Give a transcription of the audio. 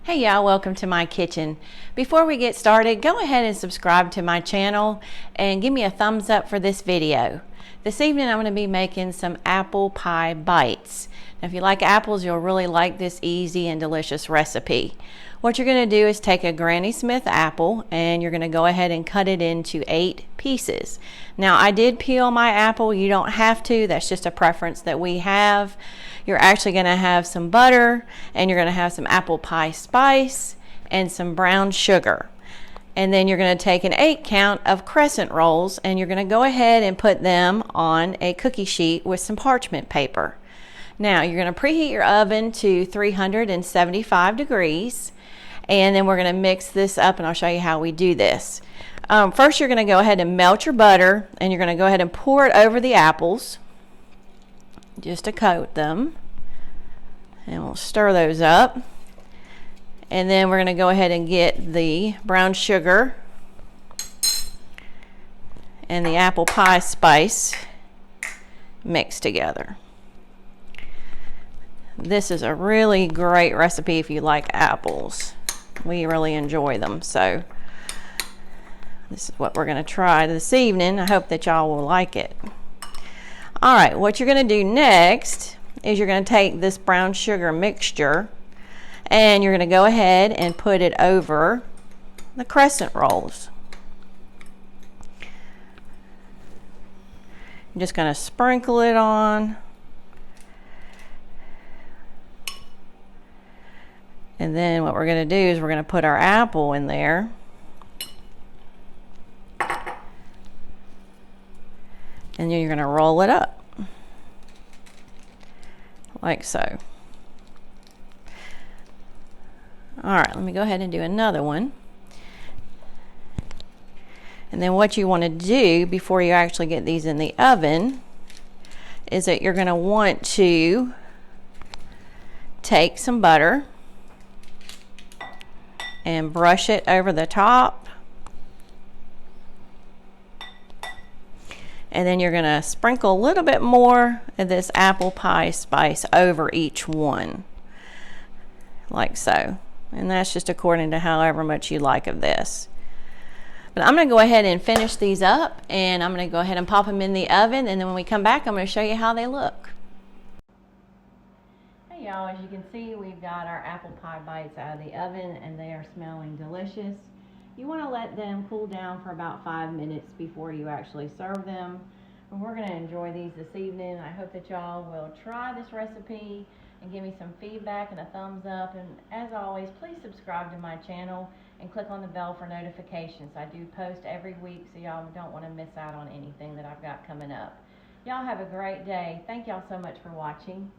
Hey y'all, welcome to my kitchen. Before we get started, go ahead and subscribe to my channel and give me a thumbs up for this video. This evening I'm going to be making some apple pie bites. Now, if you like apples, you'll really like this easy and delicious recipe. What you're going to do is take a Granny Smith apple and you're going to go ahead and cut it into 8 pieces. Now, I did peel my apple. You don't have to. That's just a preference that we have. You're actually going to have some butter and you're going to have some apple pie spice and some brown sugar. And then you're going to take an 8 count of crescent rolls and you're going to go ahead and put them on a cookie sheet with some parchment paper. Now, you're going to preheat your oven to 375 degrees. And then we're going to mix this up and I'll show you how we do this. First, you're going to go ahead and melt your butter and you're going to go ahead and pour it over the apples just to coat them. And we'll stir those up. And then we're going to go ahead and get the brown sugar and the apple pie spice mixed together. This is a really great recipe if you like apples. We really enjoy them, so this is what we're going to try this evening. I hope that y'all will like it. All right, what you're going to do next is you're going to take this brown sugar mixture and you're going to go ahead and put it over the crescent rolls. I'm just going to sprinkle it on. And then what we're going to do is we're going to put our apple in there. And then you're going to roll it up. Like so. Alright, let me go ahead and do another one. And then what you want to do before you actually get these in the oven is that you're going to want to take some butter and brush it over the top. And then you're going to sprinkle a little bit more of this apple pie spice over each one. Like so. And that's just according to however much you like of this. But I'm going to go ahead and finish these up. And I'm going to go ahead and pop them in the oven. And then when we come back, I'm going to show you how they look. Hey y'all, as you can see, we've got our apple pie bites out of the oven and they are smelling delicious. You want to let them cool down for about 5 minutes before you actually serve them. And we're going to enjoy these this evening. I hope that y'all will try this recipe and give me some feedback and a thumbs up. And as always, please subscribe to my channel and click on the bell for notifications. I do post every week, so y'all don't want to miss out on anything that I've got coming up. Y'all have a great day. Thank y'all so much for watching.